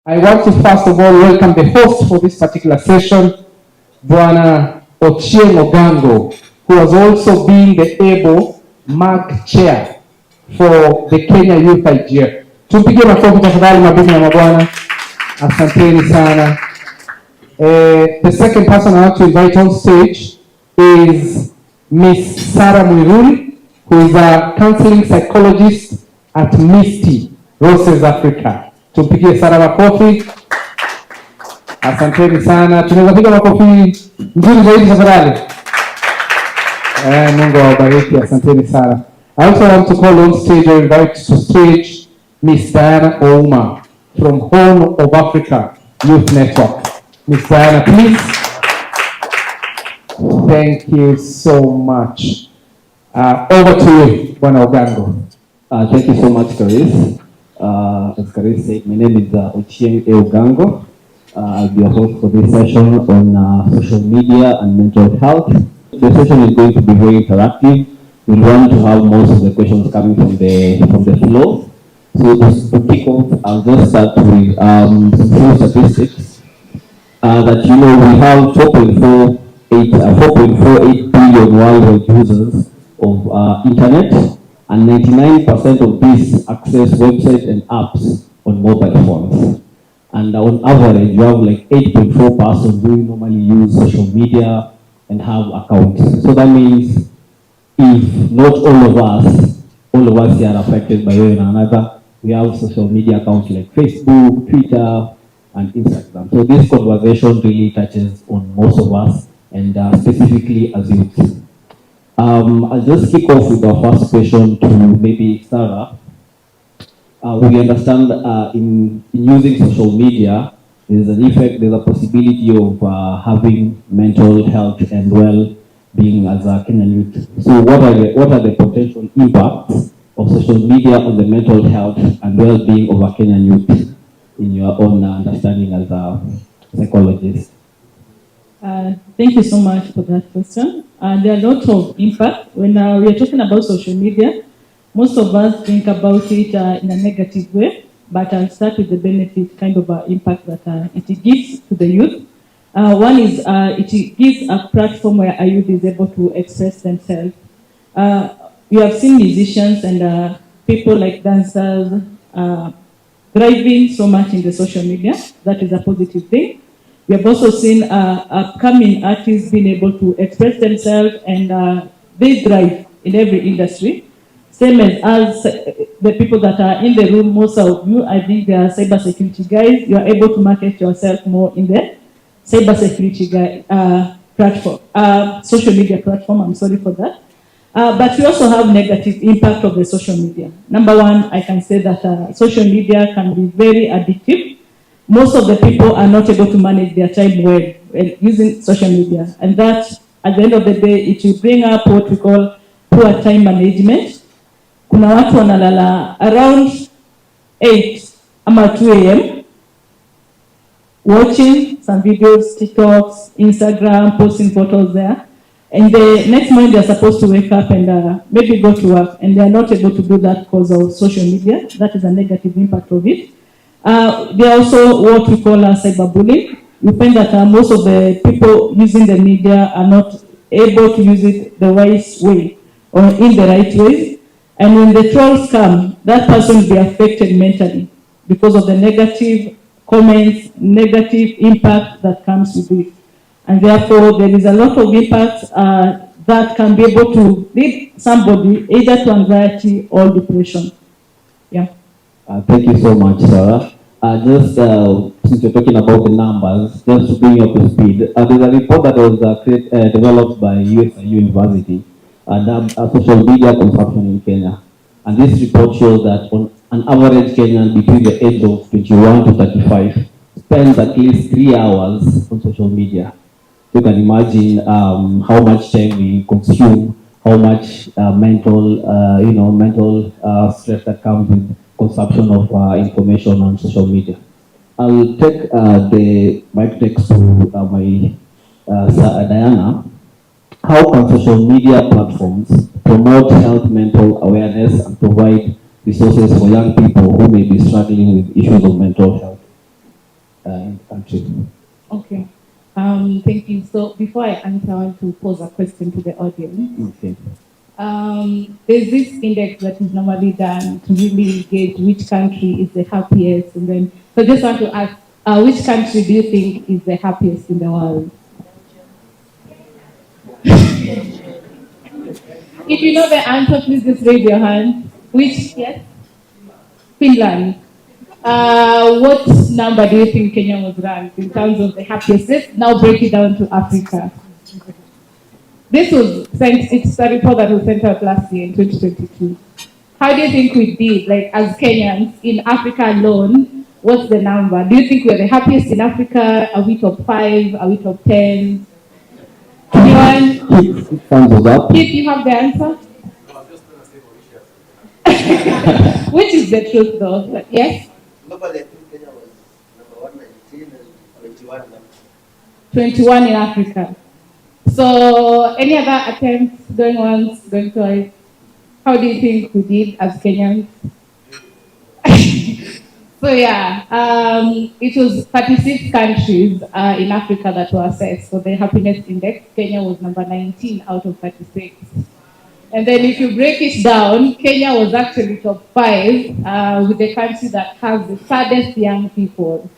I want to first of all welcome the host for this particular session, Bwana Ochieng Ogango, who has also been the able MAG chair for the Kenya Youth IGF. Tumpigie makofi tafadhali mabibi na mabwana. Asanteni sana. The second person I want to invite on stage is Miss Sarah Muiruri, who is a counseling psychologist at Misty, Roses, Africa. Tumpigie Sarah makofi. Asanteni sana. Tunaweza piga makofi nzuri zaidi tafadhali. Mungu awabariki. Asanteni sana. I also want to call on stage or invite to stage Miss Diana Ouma from Horn of Africa Youth Network. Miss Diana, please. Thank you so much. Over to you, Bwana Ogango. Thank you so much, Karis. As Karis said, my name is Ochieng Ogango. I'll be a host for this session on social media and mental health. The session is going to be very interactive. We want to have most of the questions coming from the floor. So to kick off, I'll just start with some few statistics. That we have 4.48 billion worldwide users of internet, and 99% of these access websites and apps on mobile phones. And on average, you have like 8.4 persons who normally use social media and have accounts. So that means if not all of us here are affected by one another, we have social media accounts like Facebook, Twitter, and Instagram. So this conversation really touches on most of us, and specifically as youth. I'll just kick off with our first question to maybe Sarah. We understand in using social media, there's a possibility of having mental health and well-being as a Kenyan youth. So what are the potential impacts of social media on the mental health and well-being of a Kenyan youth in your own understanding as a psychologist? Thank you so much for that question. There are a lot of impact. When we are talking about social media, most of us think about it in a negative way, but I'll start with the benefit kind of impact that it gives to the youth. One is it gives a platform where a youth is able to express themselves. We have seen musicians and people like dancers thriving so much in the social media. That is a positive thing. We have also seen upcoming artists being able to express themselves, and they thrive in every industry. Same as the people that are in the room, most of you, I think they are cybersecurity guys. You are able to market yourself more in the cybersecurity platform, social media platform. I'm sorry for that. But we also have negative impact of the social media. Number one, I can say that social media can be very addictive. Most of the people are not able to manage their time well using social media. And that, at the end of the day, it will bring up what we call poor time management. Kuna watu wanalala around 8 ama 2 a.m. watching some videos, TikToks, Instagram, posting photos there. And the next morning they're supposed to wake up and maybe go to work, and they're not able to do that because of social media. That is a negative impact of it. There are also what we call cyberbullying. We find that most of the people using the media are not able to use it the wise way or in the right way. And when the trolls come, that person will be affected mentally because of the negative comments, negative impact that comes with it. And therefore, there is a lot of impact that can be able to lead somebody either to anxiety or depression. Yeah. Thank you so much, Sarah. Just since you're talking about the numbers, just to bring you up to speed, there's a report that was developed by USIU University, social media consumption in Kenya. And this report shows that on an average Kenyan between the age of 21 to 35 spends at least 3 hours on social media. You can imagine how much time we consume, how much mental stress that comes with consumption of information on social media. I'll take the mic next to my Diana. How can social media platforms promote health, mental awareness, and provide resources for young people who may be struggling with issues of mental health? in the country. Okay. Thank you. So before I answer, I want to pose a question to the audience. Okay. There's this index that is normally done to really gauge which country is the happiest, and then so I just want to ask, which country do you think is the happiest in the world? If you know the answer, please just raise your hand. Which? Yes? Finland. What number do you think Kenya was ranked in terms of the happiest? Let's now break it down to Africa. This was sent, it's a report that was sent out last year in 2022. How do you think we did, like as Kenyans, in Africa alone? What's the number? Do you think we're the happiest in Africa? Are we top 5? Are we top 10? Anyone? Thumbs up. Keith, you have the answer? Which is the truth though? Yes? Globally, I think Kenya was number 119 and 21 in Africa. 21 in Africa. So, any other attempts going once, going twice? How do you think we did as Kenyans? So yeah, it was 36 countries in Africa that were assessed for the happiness index. Kenya was number 19 out of 36. And then if you break it down, Kenya was actually top 5 with the country that has the saddest young people.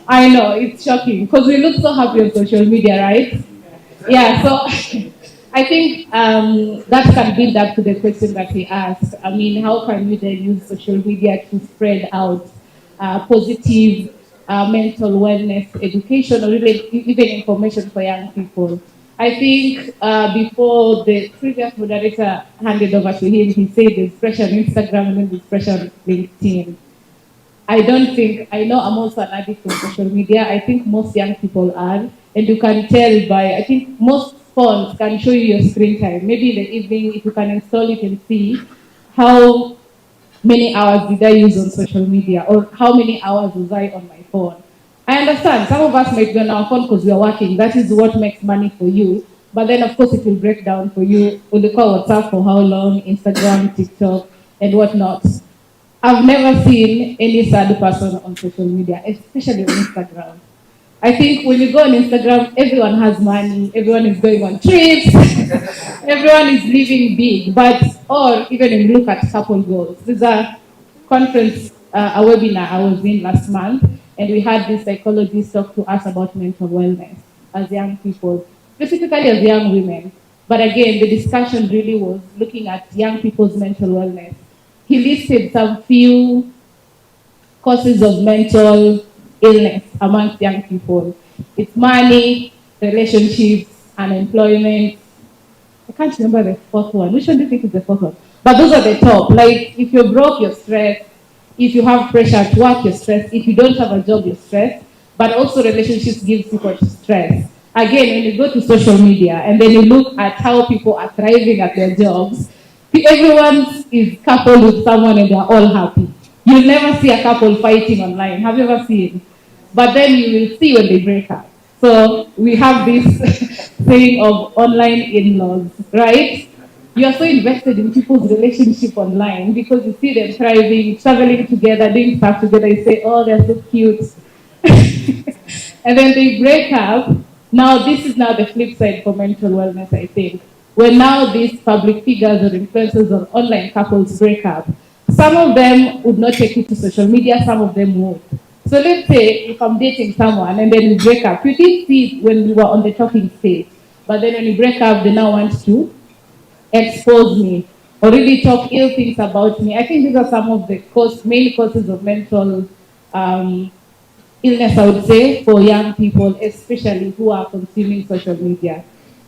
I know, it's shocking because we look so happy on social media, right? Yeah, so I think that can build up to the question that he asked. I mean, how can we then use social media to spread out positive mental wellness education or even information for young people? I think before the previous moderator handed over to him, he said there's pressure on Instagram and then there's pressure on LinkedIn. I don't think, I know I'm also an addict on social media. I think most young people are. And you can tell by, I think most phones can show you your screen time. Maybe in the evening, if you can install it and see how many hours did I use on social media or how many hours was I on my phone. I understand some of us might be on our phone because we are working. That is what makes money for you. But then, of course, it will break down for you. Will you call WhatsApp for how long, Instagram, TikTok, and whatnot. I've never seen any sad person on social media, especially on Instagram. I think when you go on Instagram, everyone has money, everyone is going on trips, everyone is living big. But, or even when you look at couple goals, there's a conference, a webinar I was in last month, and we had this psychologist talk to us about mental wellness as young people, specifically as young women. But again, the discussion really was looking at young people's mental wellness. He listed some few causes of mental illness amongst young people. It's money, relationships, unemployment. I can't remember the fourth one. Which one do you think is the fourth one? But those are the top. Like, if you're broke, you're stressed. If you have pressure at work, you're stressed. If you don't have a job, you're stressed. But also relationships give people stress. Again, when you go to social media and then you look at how people are thriving at their jobs, everyone is coupled with someone and they're all happy. You'll never see a couple fighting online. Have you ever seen? But then you will see when they break up. So we have this thing of online in-laws, right? You are so invested in people's relationship online because you see them thriving, traveling together, doing stuff together. You say, oh, they're so cute. And then they break up. Now, this is now the flip side for mental wellness, I think. When now these public figures or influencers or online couples break up, some of them would not take it to social media, some of them would. So let's say if I'm dating someone and then we break up, you did see it when we were on the talking stage, but then when we break up, they now want to expose me or really talk ill things about me. I think these are some of the main causes of mental illness, I would say, for young people, especially who are consuming social media.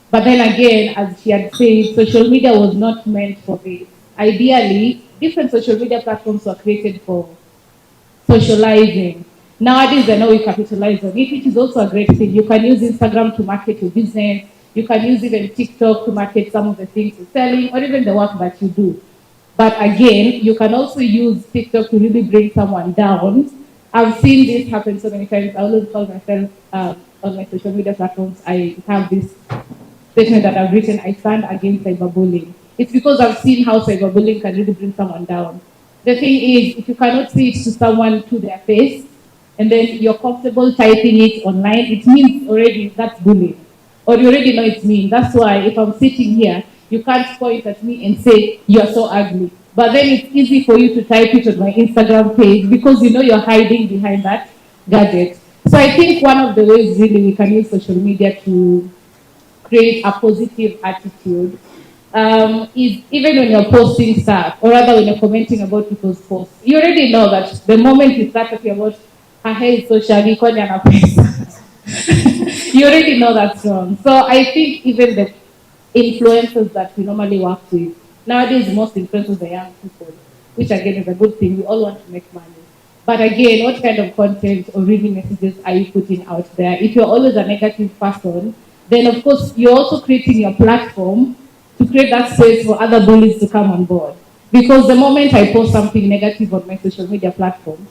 But then again, as she had said, social media was not meant for this. Ideally, different social media platforms were created for socializing. Nowadays, I know we capitalize on it, which is also a great thing. You can use Instagram to market your business. You can use even TikTok to market some of the things you're selling or even the work that you do. But again, you can also use TikTok to really bring someone down. I've seen this happen so many times. I always call myself on my social media platforms. I have this statement that I've written, I stand against cyberbullying. It's because I've seen how cyberbullying can really bring someone down. The thing is, if you cannot say it to someone to their face, and then you're comfortable typing it online, it means already that's bullying. Or you already know it's mean. That's why if I'm sitting here, you can't point at me and say, you're so ugly. But then it's easy for you to type it on my Instagram page because you know you're hiding behind that gadget. So I think one of the ways really we can use social media to create a positive attitude is even when you're posting stuff, or rather when you're commenting about people's posts, you already know that the moment you start talking about her hair is so shaggy, you already know that's wrong. So I think even the influencers that we normally work with, nowadays most influencers are young people, which again is a good thing. We all want to make money. But again, what kind of content or really messages are you putting out there? If you're always a negative person, then of course you're also creating your platform to create that space for other bullies to come on board. Because the moment I post something negative on my social media platform,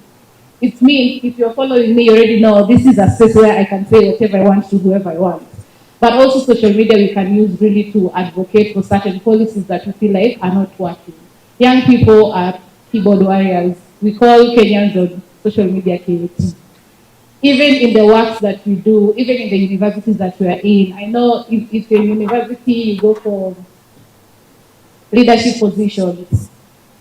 it means if you're following me, you already know this is a space where I can say whatever I want to whoever I want. But also social media we can use really to advocate for certain policies that we feel like are not working. Young people are keyboard warriors. We call Kenyans on social media KT. Even in the works that we do, even in the universities that we are in, I know if you're in university, you go for leadership positions.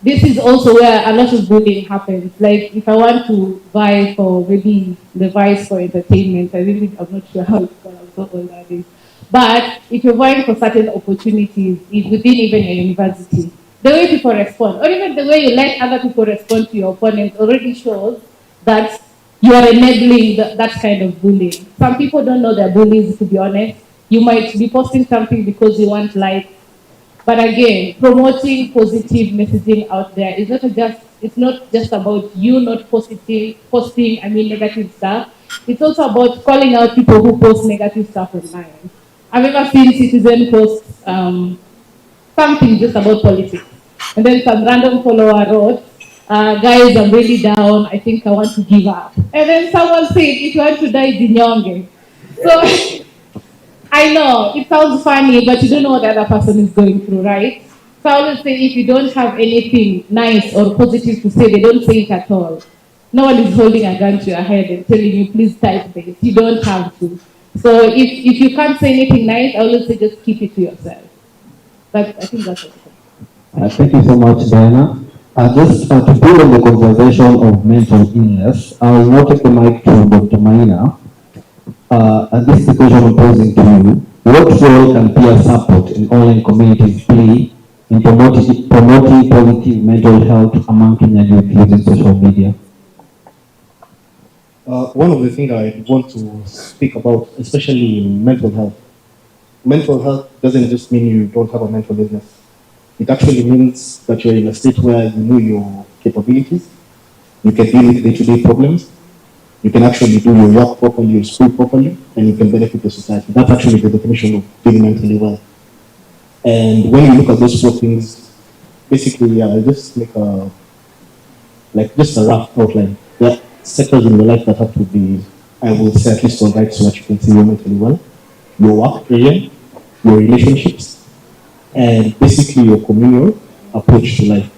This is also where a lot of bullying happens. Like if I want to vie for maybe the vice for entertainment, I'm not sure how it's called, I'm so old nowadays. But if you're vying for certain opportunities within even your university, the way people respond, or even the way you let other people respond to your opponents already shows that you are enabling that kind of bullying. Some people don't know they're bullies, to be honest. You might be posting something because you want likes, but again, promoting positive messaging out there is it's not just about you not posting negative stuff. It's also about calling out people who post negative stuff online. I've ever seen Citizen post something just about politics. And then some random follower wrote, guys, I'm really down. I think I want to give up. And then someone said, if you want to die, dinyonge. So I know it sounds funny, but you don't know what the other person is going through, right? So I always say if you don't have anything nice or positive to say, they don't say it at all. No one is holding a gun to your head and telling you, please type this. You don't have to. So if you can't say anything nice, I always say just keep it to yourself. But I think that's it. Thank you so much, Diana. Just to build on the conversation of mental illness, I will now take the mic to Dr. Maina. And this is the question I'm posing to you. What role can peer support in online communities play in promoting positive mental health among Kenyan youth using social media? One of the things I want to speak about, especially in mental health doesn't just mean you don't have a mental illness. It actually means that you're in a state where you know your capabilities, you can deal with day-to-day problems, you can actually do your work properly, your school properly, and you can benefit the society. That's actually the definition of being mentally well. And when you look at those four things, basically, I just make just a rough outline. There are sectors in your life that have to be, I will say, at least all right, so that you can see you're mentally well. Your work area, your relationships, and basically your communal approach to life.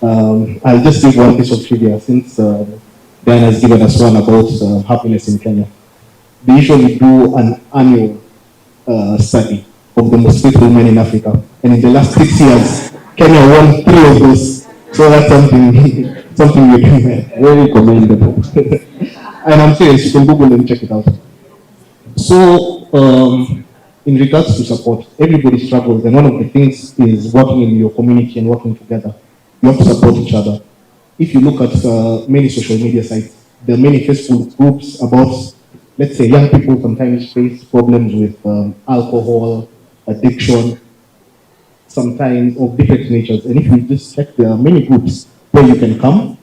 I'll just give one piece of trivia since Diana has given us one about happiness in Kenya. They usually do an annual study of the most faithful men in Africa. And in the last 6 years, Kenya won 3 of those. So that's something we're doing. Very commendable. And I'm serious, you can Google and check it out. So, in regards to support, everybody struggles. And one of the things is working in your community and working together. You have to support each other. If you look at many social media sites, there are many Facebook groups about, let's say, young people sometimes face problems with alcohol, addiction, sometimes of different natures. And if you just check, there are many groups where you can come,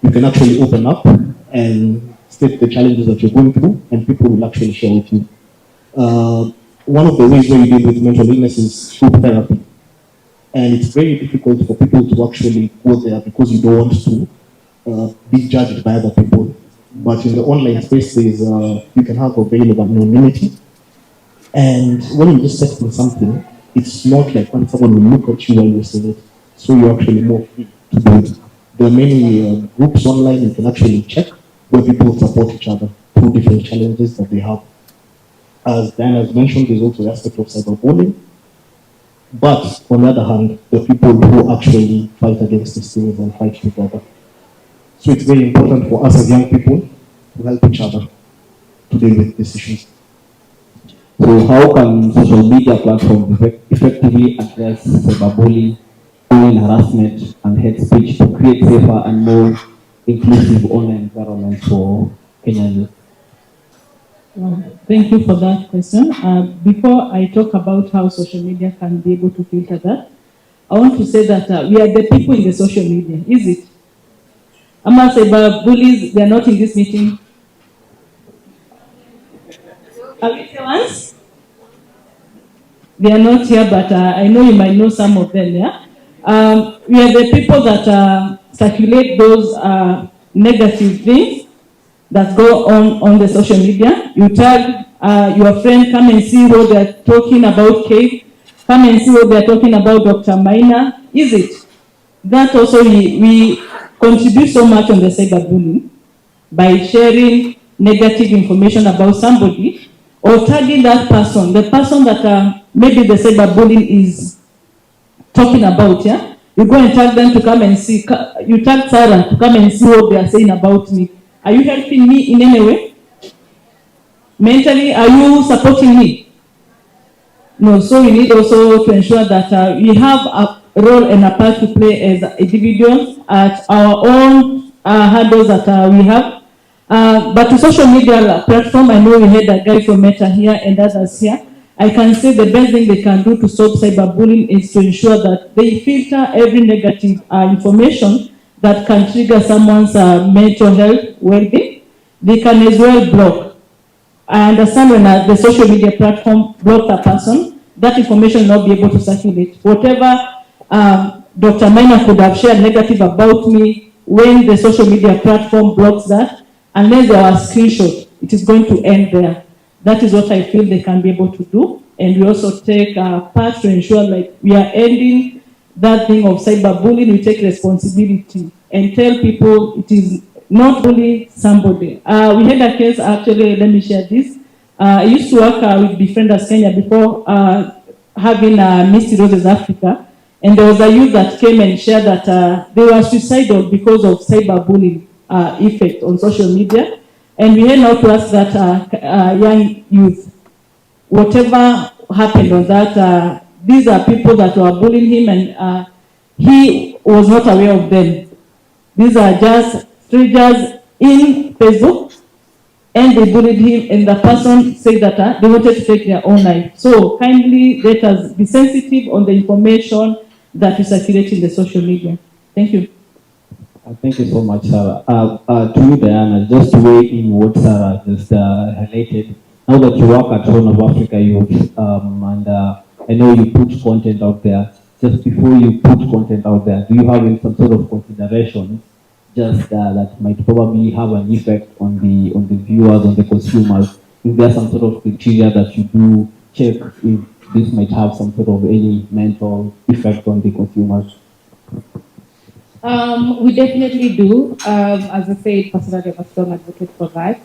you can actually open up and state the challenges that you're going through, and people will actually share with you. One of the ways where you deal with mental illness is group therapy. And it's very difficult for people to actually go there because you don't want to be judged by other people. But in the online spaces, you can have a veil of anonymity. And when you just text something, it's not like when someone will look at you while you're saying it. So you're actually more free to do it. There are many groups online you can actually check where people support each other through different challenges that they have. As Diana has mentioned, there's also the aspect of cyberbullying. But on the other hand, the people who actually fight against these things and fight together. So it's very important for us as young people to help each other to deal with these issues. So how can social media platforms effectively address cyberbullying, online harassment, and hate speech to create safer and more inclusive online environments for Kenyan youth? Well, thank you for that question. Before I talk about how social media can be able to filter that, I want to say that we are the people in the social media, is it? I'm not saying about bullies, they are not in this meeting. Are we the ones? They are not here, but I know you might know some of them, yeah? We are the people that circulate those negative things that go on the social media. You tag your friend, come and see what they're talking about Kate, come and see what they're talking about Dr. Maina. Is it? That also we contribute so much on the cyberbullying by sharing negative information about somebody or tagging that person, the person that maybe the cyberbullying is talking about, yeah? You go and tag them to come and see, you tag Sarah to come and see what they are saying about me. Are you helping me in any way? Mentally, are you supporting me? No, so we need also to ensure that we have a role and a part to play as individuals at our own handles that we have. But to social media platform, I know we had a guy from Meta here and others here. I can say the best thing they can do to stop cyberbullying is to ensure that they filter every negative information that can trigger someone's mental health well-being. They can as well block. I understand when the social media platform blocks a person, that information will not be able to circulate. Whatever Dr. Maina could have shared negative about me, when the social media platform blocks that, unless there are screenshots, it is going to end there. That is what I feel they can be able to do. And we also take part to ensure like we are ending that thing of cyberbullying. We take responsibility and tell people it is not bully somebody. We had a case, actually, let me share this. I used to work with Befrienders Kenya before having Misty Roses Africa. And there was a youth that came and shared that they were suicidal because of cyberbullying effect on social media. And we had now to ask that young youth, whatever happened on that, these are people that were bullying him and he was not aware of them. These are just strangers in Facebook and they bullied him and the person said that they wanted to take their own life. So kindly let us be sensitive on the information that we circulate in the social media. Thank you. Thank you so much, Sarah. To you, Diana, just to weigh in what Sarah just highlighted. Now that you work at Horn of Africa Youth, and I know you put content out there. Just before you put content out there, do you have some sort of considerations just that might probably have an effect on the viewers, on the consumers? Is there some sort of criteria that you do check if this might have some sort of any mental effect on the consumers? We definitely do. As I said, personally, I'm a strong advocate for that.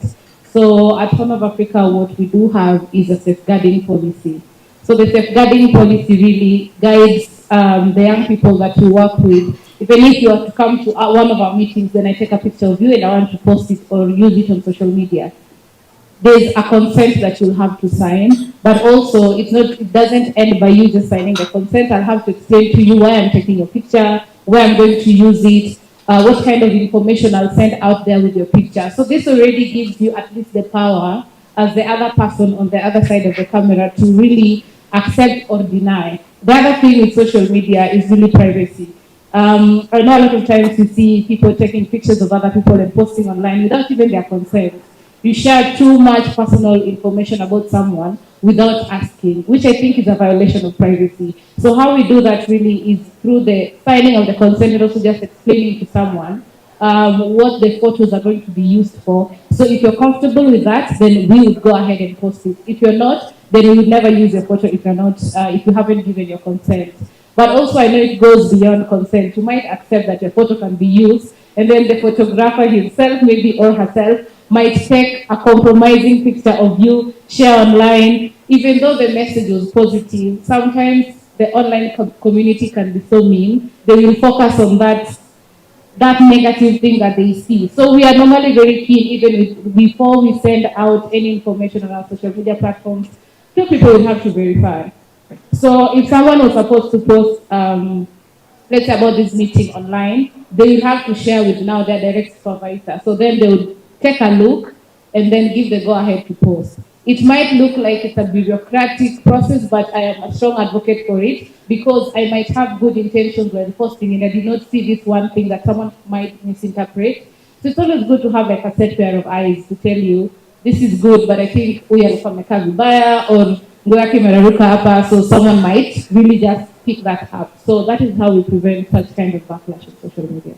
So at Horn of Africa, what we do have is a safeguarding policy. So the safeguarding policy really guides the young people that we work with. Even if you are to come to one of our meetings, then I take a picture of you and I want to post it or use it on social media, there's a consent that you'll have to sign, but also it doesn't end by you just signing the consent. I'll have to explain to you why I'm taking your picture, where I'm going to use it, what kind of information I'll send out there with your picture. So this already gives you at least the power as the other person on the other side of the camera to really accept or deny. The other thing with social media is really privacy. I know a lot of times you see people taking pictures of other people and posting online without even their consent. You share too much personal information about someone without asking, which I think is a violation of privacy. So how we do that really is through the signing of the consent and also just explaining to someone what the photos are going to be used for. So if you're comfortable with that, then we would go ahead and post it. If you're not, then we would never use your photo if you're not, if you haven't given your consent. But also I know it goes beyond consent. You might accept that your photo can be used and then the photographer himself, maybe or herself, might take a compromising picture of you, share online, even though the message was positive. Sometimes the online community can be so mean. They will focus on that negative thing that they see. So we are normally very keen, even before we send out any information on our social media platforms, two people will have to verify. So if someone was supposed to post, let's say about this meeting online, they will have to share with now their direct supervisor. So then they will take a look and then give the go-ahead to post. It might look like it's a bureaucratic process, but I am a strong advocate for it because I might have good intentions when posting and I did not see this one thing that someone might misinterpret. So it's always good to have like a set pair of eyes to tell you, this is good, but I think we are amekaa vibaya or nguo yake imeraruka hapa, so someone might really just pick that up. So that is how we prevent such kind of backlash on social media.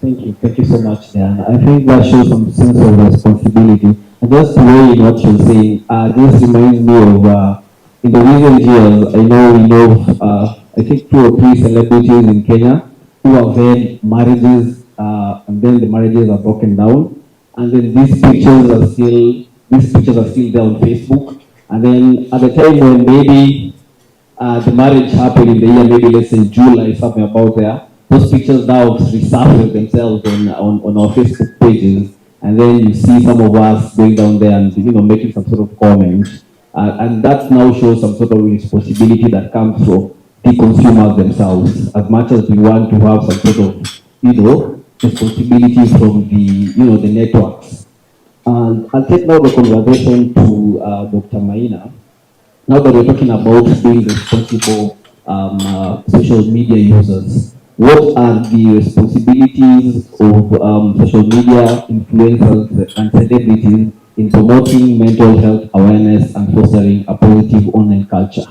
Thank you so much, Diana. I think that shows some sense of responsibility. And just the way in what you're saying, this reminds me of in the recent years, I know we know, I think 2 or 3 celebrities in Kenya who have had marriages, and then the marriages are broken down, and then these pictures are still there on Facebook. And then at the time when maybe the marriage happened in the year, maybe let's say July, something about there, those pictures now resurface themselves on our Facebook pages, and then you see some of us going down there and making some sort of comment, and that now shows some sort of responsibility that comes from the consumers themselves. As much as we want to have some sort of responsibility from the networks. And I'll take now the conversation to Dr. Maina. Now that we're talking about being responsible social media users, what are the responsibilities of social media influencers and celebrities in promoting mental health awareness and fostering a positive online culture?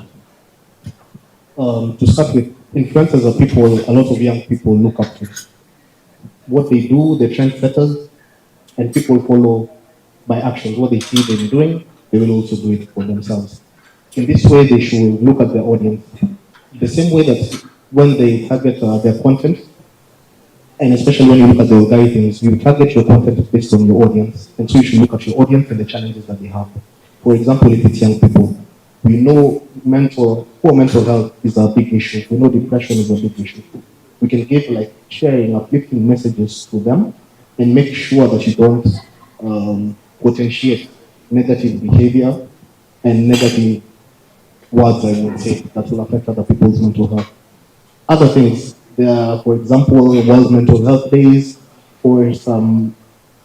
To start with, influencers are people a lot of young people look up to. What they do, they're trendsetters, and people follow by actions. What they see them doing, they will also do it for themselves. In this way, they should look at their audience. The same way that when they target their content, and especially when you look at the algorithms, you target your content based on your audience. And so you should look at your audience and the challenges that they have. For example, if it's young people, we know poor mental health is a big issue. We know depression is a big issue. We can give sharing uplifting messages to them and make sure that you don't potentiate negative behavior and negative words, I would say, that will affect other people's mental health. Other things, there are, for example, World Mental Health Days, or some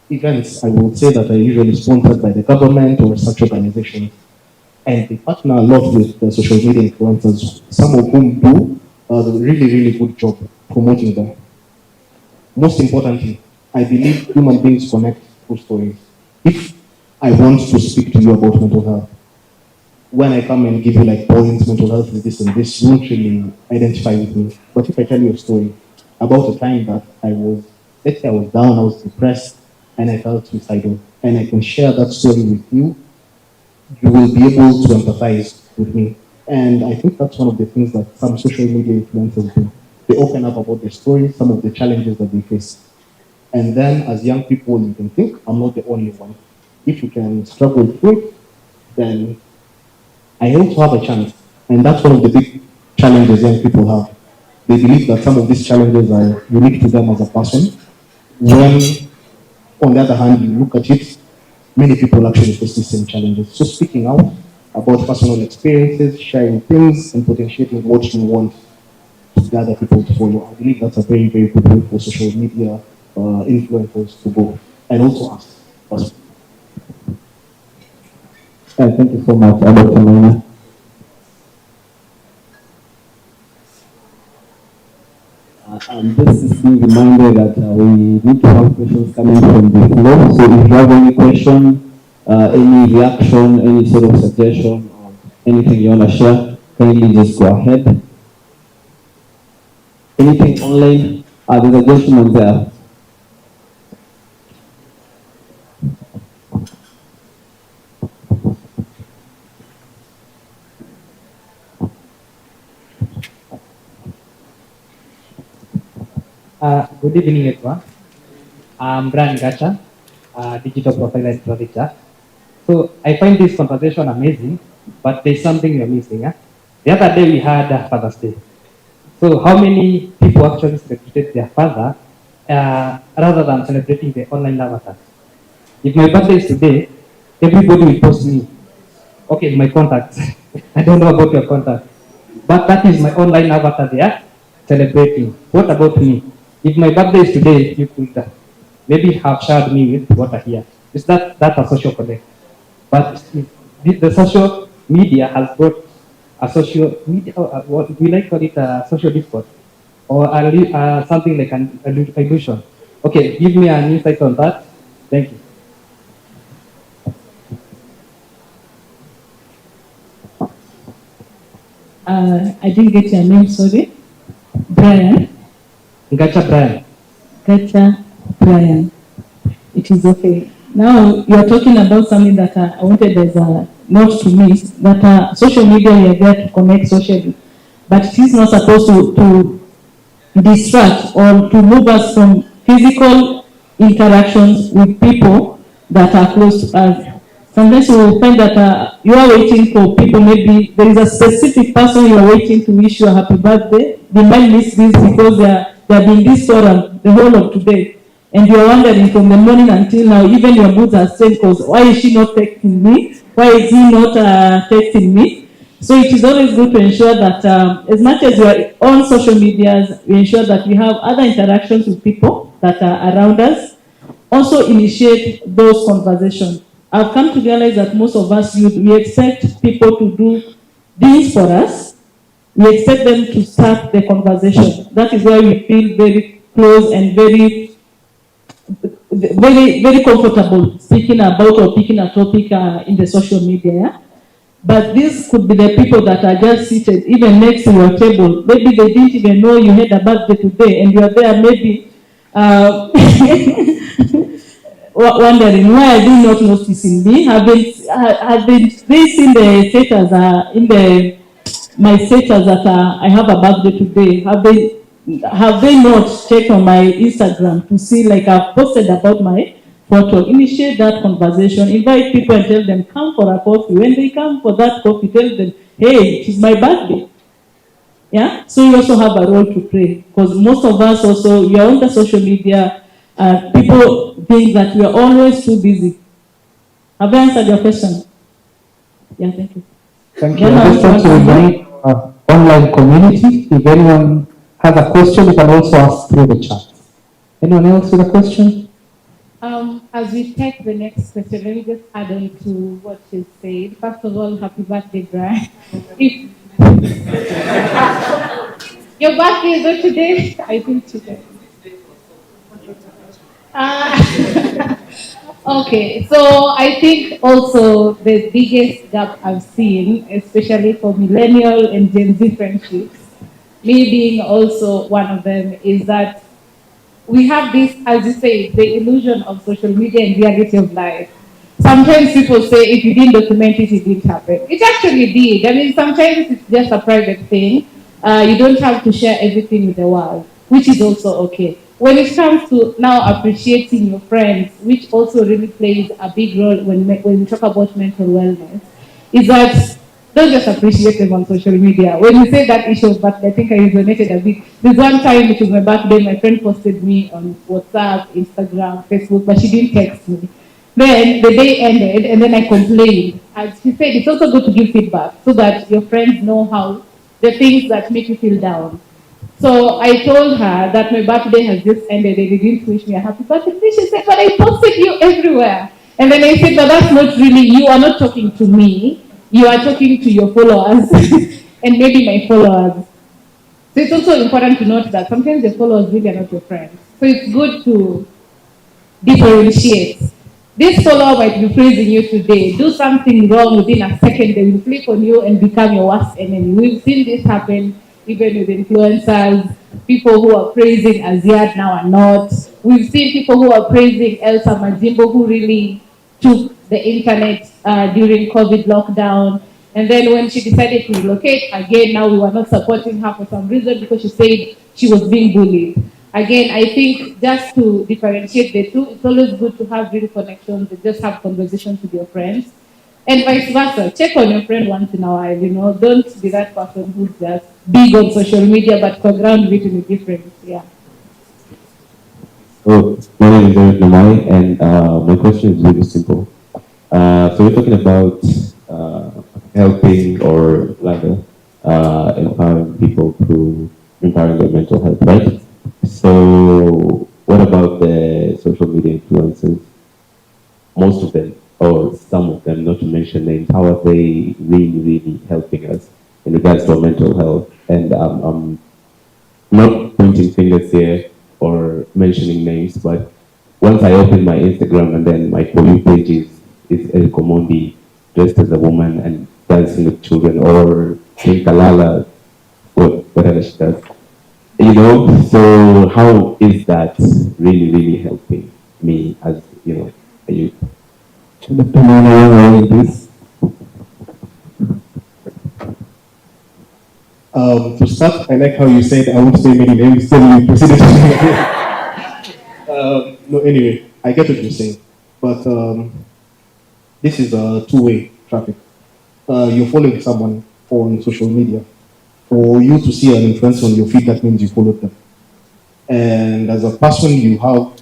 events, I would say, that are usually sponsored by the government or such organizations. And they partner a lot with the social media influencers, some of whom do a really, really good job promoting them. Most importantly, I believe human beings connect through stories. If I want to speak to you about mental health, when I come and give you points, mental health is this and this, you won't really identify with me. But if I tell you a story about a time that let's say I was down, I was depressed, and I felt suicidal, and I can share that story with you, you will be able to empathize with me. And I think that's one of the things that some social media influencers do. They open up about their stories, some of the challenges that they face. And then as young people, you can think, I'm not the only one. If you can struggle through it, then I also have a chance. And that's one of the big challenges young people have. They believe that some of these challenges are unique to them as a person. When, on the other hand, you look at it, many people actually face the same challenges. So speaking out about personal experiences, sharing things, and potentiating what you want the other people to follow. I believe that's a very, very good way for social media influencers to go. And also us. Thank you so much, Dr. Maina. And this is being reminded that we need to have questions coming from the floor. So if you have any question, any reaction, any sort of suggestion, or anything you want to share, kindly just go ahead. Anything online? There's a gentleman there. Good evening, everyone. I'm Brian Gacha, digital profiler and producer. So I find this conversation amazing, but there's something you're missing. The other day we had Father's Day. So how many people actually celebrated their father rather than celebrating the online avatars? If my birthday is today, everybody will post me. Okay, my contacts. I don't know about your contacts. But that is my online avatar there celebrating. What about me? If my birthday is today, you could maybe have shared me with water here. Is that a social connect? But the social media has brought a social media, what we like call it a social discourse, or something like an illusion. Okay, give me an insight on that. Thank you. I didn't get your name, sorry. Brian. Gacha Brian. Gacha Brian. It is okay. Now you're talking about something that I wanted as a note to miss, that social media, we are there to connect socially, but it is not supposed to distract or to move us from physical interactions with people that are close to us. Sometimes you will find that you are waiting for people, maybe there is a specific person you are waiting to wish you a happy birthday. They might miss this because they have been this forum the whole of today. And you are wondering from the morning until now, even your moods are same because why is she not texting me? Why is he not texting me? So it is always good to ensure that as much as you are on social medias, we ensure that we have other interactions with people that are around us. Also initiate those conversations. I've come to realize that most of us, we expect people to do things for us. We expect them to start the conversation. That is why we feel very close and very comfortable speaking about or picking a topic in the social media. Yeah? But these could be the people that are just seated even next to your table. Maybe they didn't even know you had a birthday today and you are there maybe wondering why are they not noticing me? Have they seen the status my status that I have a birthday today? Have they not checked on my Instagram to see like I've posted about my photo? Initiate that conversation. Invite people and tell them come for a coffee. When they come for that coffee, tell them, hey, it is my birthday. Yeah. So you also have a role to play because most of us also we are on the social media. People think that we are always too busy. Have I answered your question? Yeah. Thank you. Thank you. I just want to remind our online community, if anyone has a question, you can also ask through the chat. Anyone else with a question? As we take the next question, let me just add on to what you said. First of all, happy birthday, Brian. If your birthday is not today, I think today. Okay, so I think also the biggest gap I've seen, especially for millennial and Gen Z friendships, me being also one of them, is that we have this, as you say, the illusion of social media and reality of life. Sometimes people say if you didn't document it, it didn't happen. It actually did. I mean, sometimes it's just a private thing. You don't have to share everything with the world, which is also okay. When it comes to now appreciating your friends, which also really plays a big role when we talk about mental wellness, is that don't just appreciate them on social media. When you say that issue, but I think I resonated a bit. There's one time, which was my birthday, my friend posted me on WhatsApp, Instagram, Facebook, but she didn't text me. Then the day ended, and then I complained. As she said, it's also good to give feedback so that your friends know how the things that make you feel down. So I told her that my birthday has just ended and they didn't wish me a happy birthday. She said, but I posted you everywhere. And then I said, but that's not really, you are not talking to me. You are talking to your followers and maybe my followers. So it's also important to note that sometimes the followers really are not your friends. So it's good to differentiate. This follower might be praising you today. Do something wrong within a second, they will click on you and become your worst enemy. We've seen this happen even with influencers, people who are praising Aziad now are not. We've seen people who are praising Elsa Majimbo who really took the internet during COVID lockdown. And then when she decided to relocate, again, now we were not supporting her for some reason because she said she was being bullied. Again, I think just to differentiate the two, it's always good to have real connections and just have conversations with your friends. And vice versa. Check on your friend once in a while, you know. Don't be that person who's just big on social media but for ground really different. Yeah. So, my name is Eric Lamai, and my question is really simple. So we're talking about helping or rather empowering people through empowering their mental health, right? So what about the social media influencers? Most of them, or some of them, not to mention names, how are they really helping us in regards to our mental health? And I'm not pointing fingers here or mentioning names, but once I open my Instagram and then my For You page is El Comondi dressed as a woman and dancing with children, or King Kalala, whatever she does. You know, so how is that really helping me as, you know, a youth? Dr. Maina, you this? To start, I like how you said I won't say many names, then you proceeded to no, anyway, I get what you're saying. But this is a two-way traffic. You're following someone on social media. For you to see an influence on your feed, that means you followed them. And as a person, you have,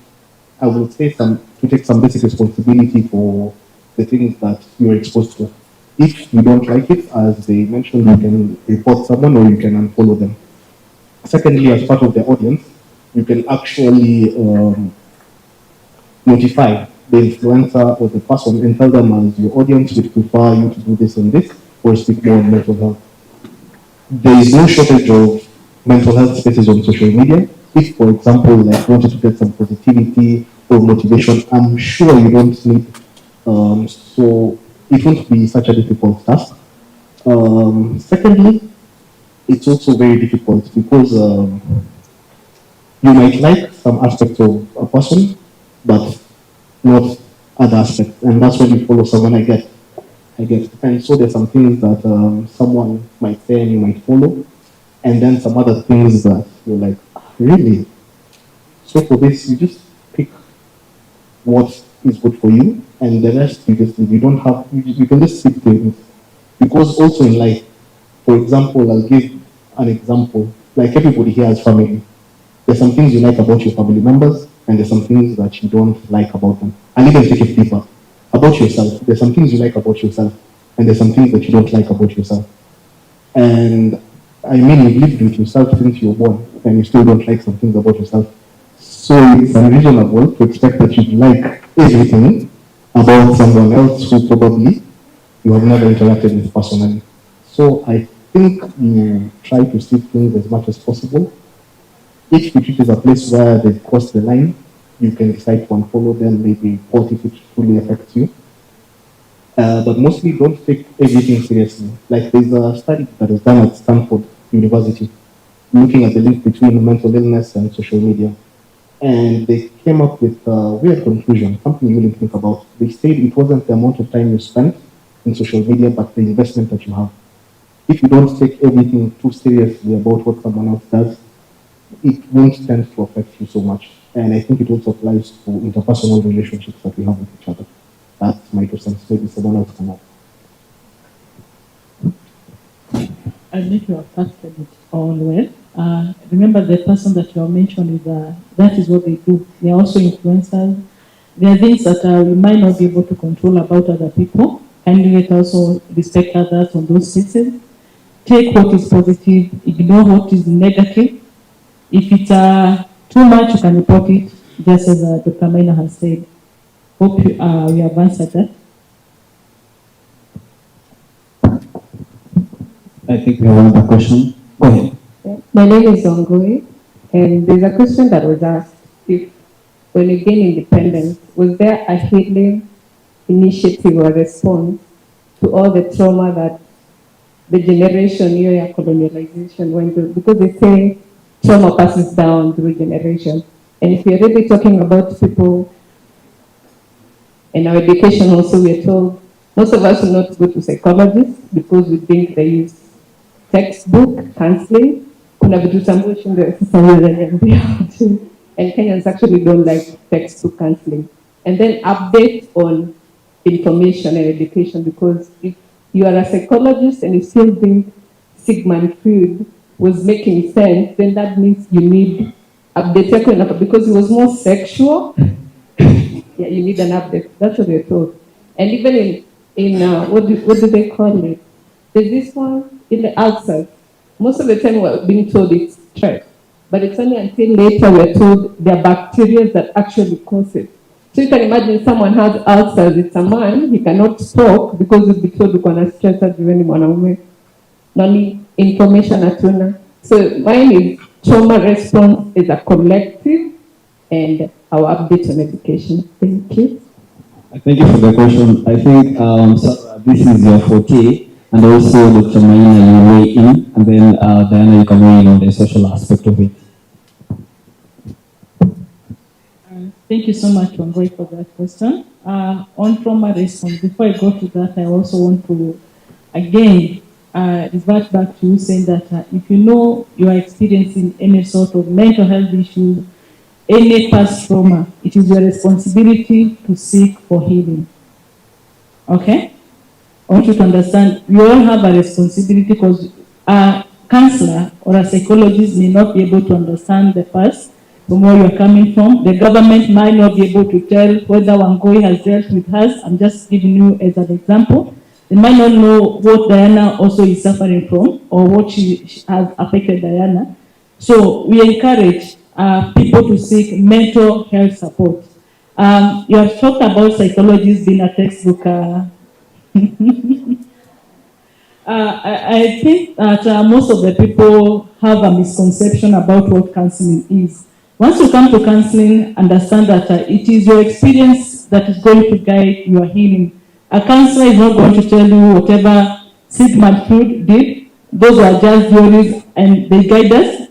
I would say, to take some basic responsibility for the things that you're exposed to. If you don't like it, as they mentioned, you can report someone or you can unfollow them. Secondly, as part of the audience, you can actually notify the influencer or the person and tell them, as your audience would prefer you to do this and this, or speak more on mental health. There is no shortage of mental health spaces on social media. If, for example, like wanted to get some positivity or motivation, I'm sure you don't need. So it won't be such a difficult task. Secondly, it's also very difficult because you might like some aspects of a person, but not other aspects, and that's when you follow someone. I get. And so there's some things that someone might say and you might follow, and then some other things that you're like, really? So for this, you just pick what is good for you, and the rest you just leave. You don't have, you can just stick to it. Because also in life, for example, I'll give an example. Like everybody here has family. There's some things you like about your family members, and there's some things that you don't like about them. And even take it deeper. About yourself, there's some things you like about yourself, and there's some things that you don't like about yourself. And I mean, you've lived with yourself since you were born, and you still don't like some things about yourself. So it's unreasonable to expect that you like everything about someone else who probably you have never interacted with personally. So I think you try to see things as much as possible. If you treat it as a place where they've crossed the line, you can decide to unfollow them, maybe report if it truly affects you. But mostly don't take everything seriously. Like there's a study that was done at Stanford University looking at the link between mental illness and social media. And they came up with a weird conclusion, something you wouldn't think about. They said it wasn't the amount of time you spent in social media, but the investment that you have. If you don't take everything too seriously about what someone else does, it won't tend to affect you so much. And I think it also applies to interpersonal relationships that we have with each other. That's my 2 cents. Maybe someone else can add. I think you have captured it all well. Remember the person that you have mentioned is that is what they do. They are also influencers. There are things that we might not be able to control about other people, and yet also respect others on those spaces. Take what is positive, ignore what is negative. If it's too much, you can report it, just as Dr. Maina has said. Hope we have answered that. I think we have another question. Go ahead. My name is Ongoi, and there's a question that was asked if, when you gain independence, was there a healing initiative or response to all the trauma that the generation your colonialization went through? Because they say trauma passes down through generations. And if we're really talking about people in our education also, we're told most of us will not go to psychologists because we think they use textbook counseling. kuna vitu tambua shinde sasa unaniambia. And Kenyans actually don't like textbook counseling. And then update on information and education, because if you are a psychologist and you still think Sigmund Freud was making sense, then that means you need update because it was more sexual. Yeah, you need an update. That's what they're told. And even in what do they call it? There's this one in the ulcers. Most of the time we're being told it's stress, but it's only until later we're told there are bacteria that actually cause it. So you can imagine someone has ulcers, it's a man, he cannot talk because he'll be told uko na stress ajueni mwanaume. Nani information atuna. So mine is trauma response is a collective and our update on education. Thank you. Thank you for the question. I think this is your forte, and also Dr. Maina, you weigh in, and then Diana, you can weigh in on the social aspect of it. Thank you so much, Wangoi, for that question. On trauma response, before I go to that, I also want to, again, revert back to you saying that if you know you are experiencing any sort of mental health issue, any past trauma, it is your responsibility to seek for healing. Okay? I want you to understand, we all have a responsibility, because a counselor or a psychologist may not be able to understand the past from where you're coming from. The government might not be able to tell whether Wangoi has dealt with us. I'm just giving you as an example. They might not know what Diana also is suffering from or what she has affected Diana. So we encourage people to seek mental health support. You have talked about psychologists being a textbook. I think that most of the people have a misconception about what counseling is. Once you come to counseling, understand that it is your experience that is going to guide your healing. A counselor is not going to tell you whatever Sigmund Freud did. Those are just theories, and they guide us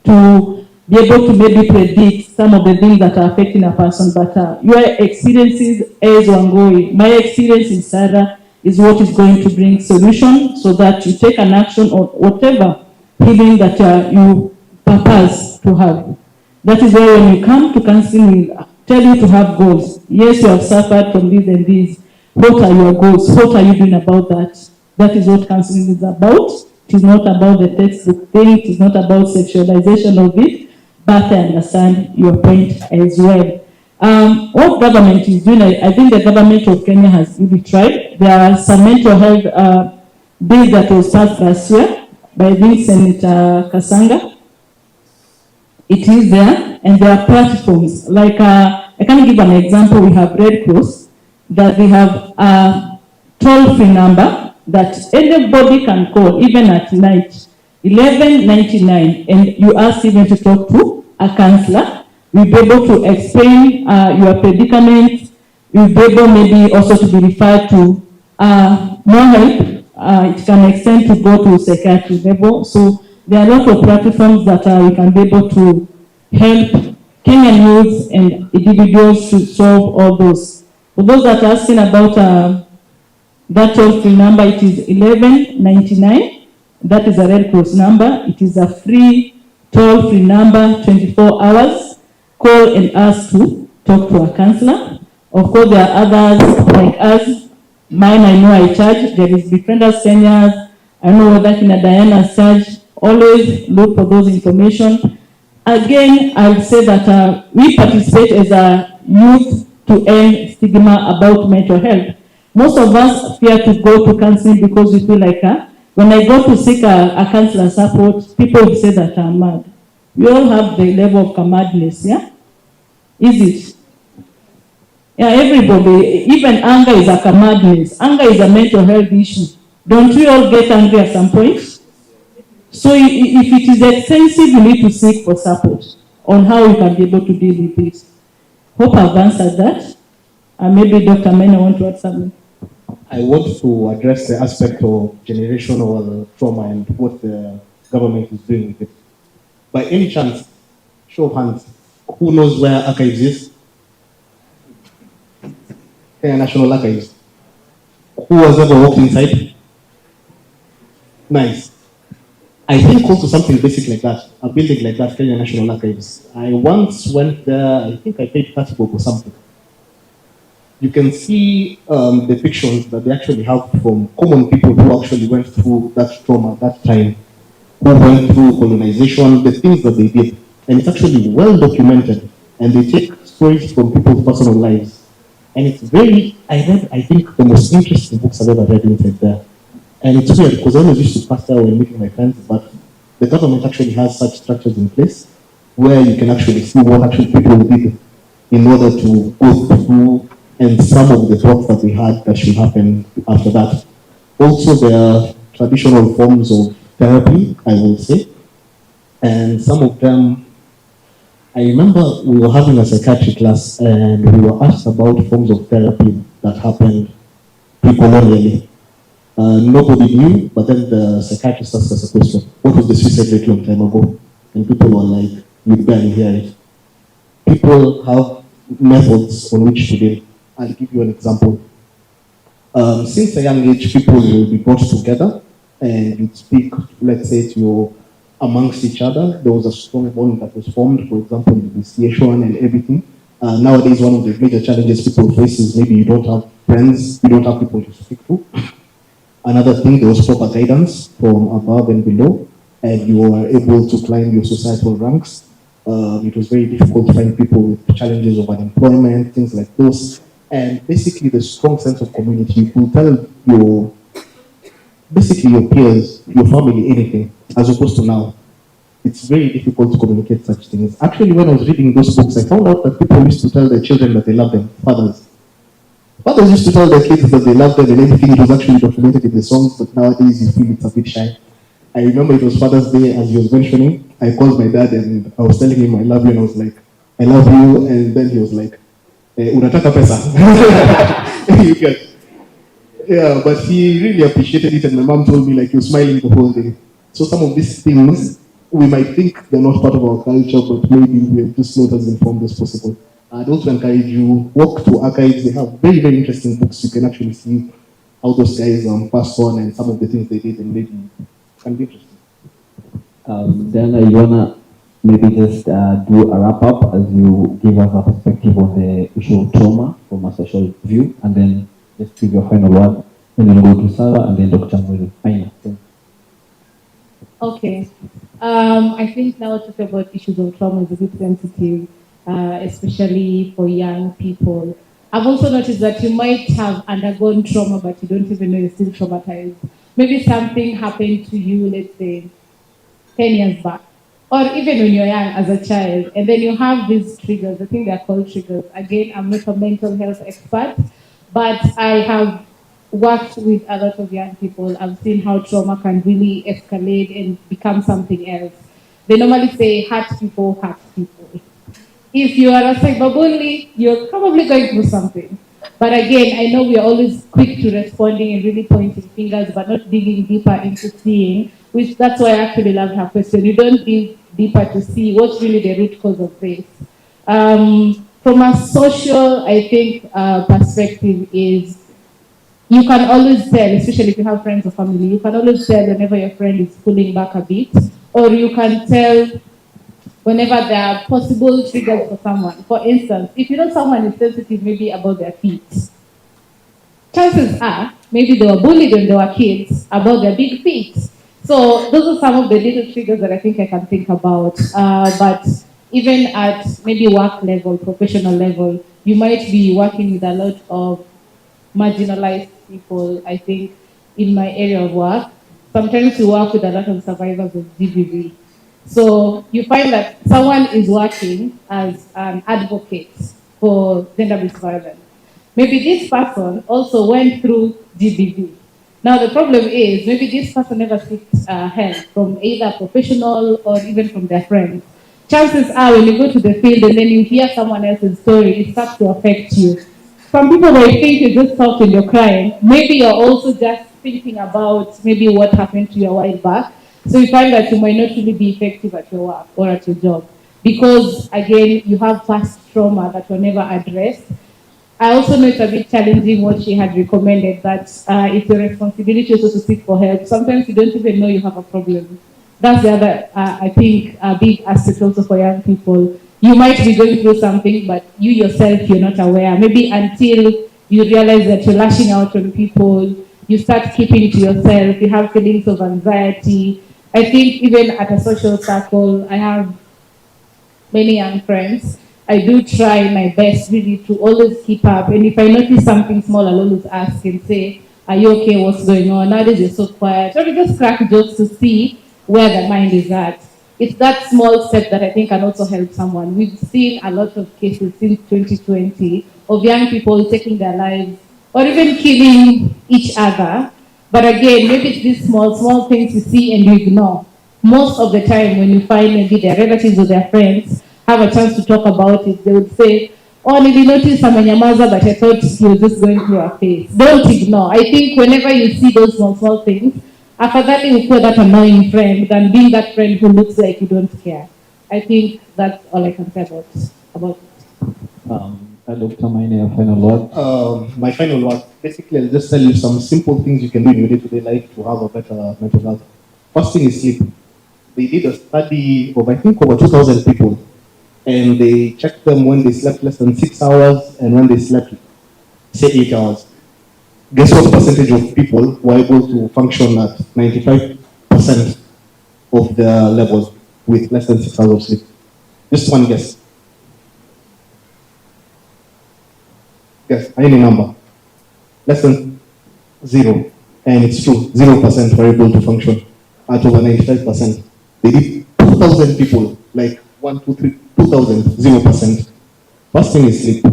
to be able to maybe predict some of the things that are affecting a person. But your experiences as Wangoi, my experience in Sarah, is what is going to bring solution, so that you take an action on whatever healing that you purpose to have. That is why when you come to counseling, we tell you to have goals. Yes, you have suffered from this and this. What are your goals? What are you doing about that? That is what counseling is about. It is not about the textbook thing. It is not about sexualization of it. But I understand your point as well. What government is doing, I think the government of Kenya has really tried. There are some mental health bill that was passed last year by Senator Kasanga. It is there, and there are platforms. Like, I can give an example. We have Red Cross, that they have a toll-free number that anybody can call, even at night, 1199, and you ask even to talk to a counselor. We'll be able to explain your predicament. We'll be able maybe also to be referred to more help. It can extend to go to psychiatry level. So there are a lot of platforms that we can be able to help Kenyan youths and individuals to solve all those. For those that are asking about that toll-free number, it is 1199. That is a Red Cross number. It is a free toll-free number, 24 hours. Call and ask to talk to a counselor. Of course, there are others like us. Mine, I know I charge. There is Befrienders Kenya. I know whether Diana charge. Always look for those information. Again, I would say that we participate as a youth to end stigma about mental health. Most of us fear to go to counseling because we feel like when I go to seek a counselor support, people will say that I'm mad. We all have the level of madness, yeah? Is it? Yeah, everybody, even anger is like a madness. Anger is a mental health issue. Don't we all get angry at some point? So if it is extensive, you need to seek for support on how you can be able to deal with it. Hope I've answered that. Maybe Dr. Maina want to add something. I want to address the aspect of generational trauma and what the government is doing with it. By any chance, show of hands, who knows where archives is? Kenya National Archives. Who has ever walked inside? Nice. I think also something basic like that, a building like that, Kenya National Archives. I once went there, I think I paid 30 bob or something. You can see depictions that they actually have from common people who actually went through that trauma that time, who went through colonization, the things that they did. And it's actually well documented. And they take stories from people's personal lives. And it's very, I read, I think, the most interesting books I've ever read inside there. And it's weird because I always used to pass there when meeting my friends, but the government actually has such structures in place where you can actually see what actually people did in order to go through and some of the thoughts that they had that should happen after that. Also, there are traditional forms of therapy, I will say, and some of them, I remember we were having a psychiatry class and we were asked about forms of therapy that happened pre-colonially. Nobody knew, but then the psychiatrist asked us a question: what was the suicide rate long time ago? And people were like, you barely hear it. People have methods on which to deal. I'll give you an example. Since a young age, people will be brought together and you speak, let's say, to amongst each other. There was a strong bond that was formed, for example, negotiation and everything. Nowadays, one of the major challenges people face is maybe you don't have friends, you don't have people to speak to. Another thing, there was proper guidance from above and below, and you were able to climb your societal ranks. It was very difficult to find people with challenges of unemployment, things like those. And basically, the strong sense of community. You will tell your peers, your family, anything, as opposed to now. It's very difficult to communicate such things. Actually, when I was reading those books, I found out that people used to tell their children that they love them, fathers. Fathers used to tell their kids that they love them and everything. It was actually documented in the songs, but nowadays you feel it's a bit shy. I remember it was Father's Day, as he was mentioning. I called my dad and I was telling him I love you, and I was like, I love you, and then he was like, unataka pesa. You get. Yeah, but he really appreciated it, and my mom told me like you're smiling the whole day. So some of these things, we might think they're not part of our culture, but maybe we're just not as informed as possible. I'd also encourage you, walk to archives. They have very, very interesting books. You can actually see how those guys passed on and some of the things they did, and maybe it can be interesting. Then you wanna maybe just do a wrap up as you give us a perspective on the issue of trauma from a social view, and then just give your final word, and then go to Sarah and then Dr. Muiruri. Maina. Okay. I think now talking about issues of trauma is a bit sensitive, especially for young people. I've also noticed that you might have undergone trauma, but you don't even know you're still traumatized. Maybe something happened to you, let's say, 10 years back, or even when you're young as a child, and then you have these triggers. I think they're called triggers. Again, I'm not a mental health expert, but I have worked with a lot of young people. I've seen how trauma can really escalate and become something else. They normally say, hurt people hurt people. If you are a cyberbully, you're probably going through something. But again, I know we are always quick to responding and really pointing fingers, but not digging deeper into seeing, which that's why I actually loved her question. You don't dig deeper to see what's really the root cause of this. From a social, I think, perspective is, you can always tell, especially if you have friends or family, you can always tell whenever your friend is pulling back a bit, or you can tell whenever there are possible triggers for someone. For instance, if you know someone is sensitive maybe about their feet, chances are maybe they were bullied when they were kids about their big feet. So those are some of the little triggers that I think I can think about. But even at maybe work level, professional level, you might be working with a lot of marginalized people. I think in my area of work, sometimes we work with a lot of survivors of GBV. So you find that someone is working as an advocate for gender-based violence. Maybe this person also went through GBV. Now the problem is, maybe this person never seeks help from either professional or even from their friends. Chances are when you go to the field and then you hear someone else's story, it starts to affect you. Some people might think you just talk when you're crying. Maybe you're also just thinking about maybe what happened to you a while back. So you find that you might not really be effective at your work or at your job. Because again, you have past trauma that were never addressed. I also know it's a bit challenging what she had recommended, that it's your responsibility also to seek for help. Sometimes you don't even know you have a problem. That's the other, I think, a big aspect also for young people. You might be going through something, but you yourself, you're not aware. Maybe until you realize that you're lashing out on people, you start keeping to yourself, you have feelings of anxiety. I think even at a social circle, I have many young friends. I do try my best really to always keep up. And if I notice something small, I'll always ask and say, are you okay? What's going on? Nowadays you're so quiet. Or we just crack jokes to see where the mind is at. It's that small step that I think can also help someone. We've seen a lot of cases since 2020 of young people taking their lives or even killing each other. But again, maybe it's these small things you see and you ignore. Most of the time when you find maybe their relatives or their friends have a chance to talk about it, they would say, oh, nili notice amenyamaza, but I thought he was just going through a phase. Don't ignore. I think whenever you see those small things, afadhali ukuwe that annoying friend than being that friend who looks like you don't care. I think that's all I can say about it. Dr. Maina, your final word. My final word, basically, I'll just tell you some simple things you can do in your day-to-day life to have a better mental health. First thing is sleep. They did a study of, I think, over 2,000 people, and they checked them when they slept less than 6 hours and when they slept, say, 8 hours. Guess what percentage of people were able to function at 95% of their levels with less than 6 hours of sleep? Just one guess. Yes, any number. Less than 0. And it's true, 0% were able to function at over 95%. They did 2,000 people, like 1, 2, 3, 2,000, 0%. First thing is sleep.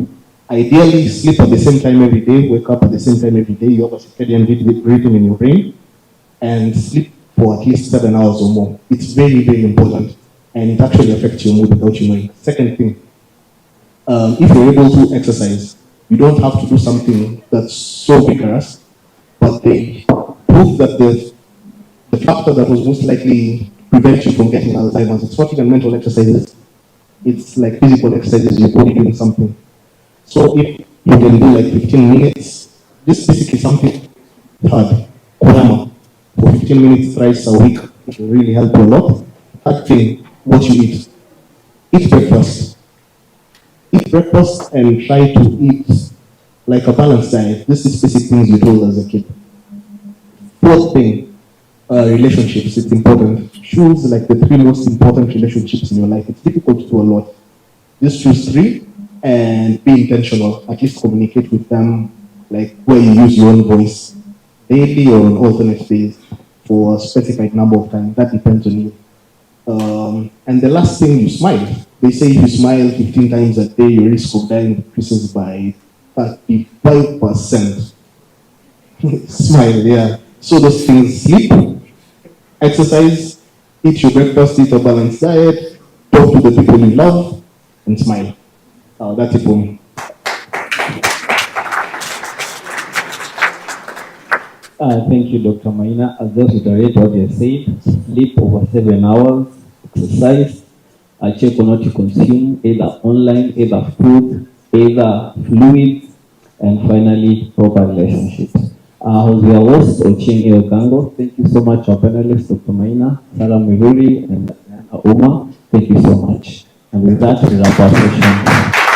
Ideally, sleep at the same time every day, wake up at the same time every day. You have a circadian rhythm in your brain, and sleep for at least 7 hours or more. It's very, very important, and it actually affects your mood without you knowing. Second thing, if you're able to exercise, you don't have to do something that's so vigorous, but they prove that the factor that was most likely to prevent you from getting Alzheimer's, it's not even mental exercises, it's like physical exercises, your body doing something. So if you can do like 15 minutes, this is basically something hard, Kurama, for 15 minutes thrice a week, it will really help you a lot. Third thing, what you eat. Eat breakfast. Eat breakfast and try to eat like a balanced diet. This is basic things you told as a kid. Fourth thing, relationships, it's important. Choose like the 3 most important relationships in your life. It's difficult to do a lot. Just choose 3 and be intentional. At least communicate with them, like where you use your own voice daily or on alternate days for a specified number of times. That depends on you. And the last thing, you smile. They say if you smile 15 times a day, your risk of dying increases by 35%. Smile, yeah. So those things: sleep, exercise, eat your breakfast, eat a balanced diet, talk to the people you love, and smile. That's it for me. Thank you, Dr. Maina. I'll just reiterate what you said. Sleep over 7 hours, exercise, check on what you consume, either online, either food, either fluids, and finally, proper relationships. I was your host, Ochieng Ogango. Thank you so much, our panelists, Dr. Maina, Muiruri, and Ouma. Thank you so much. And with that, we wrap our session.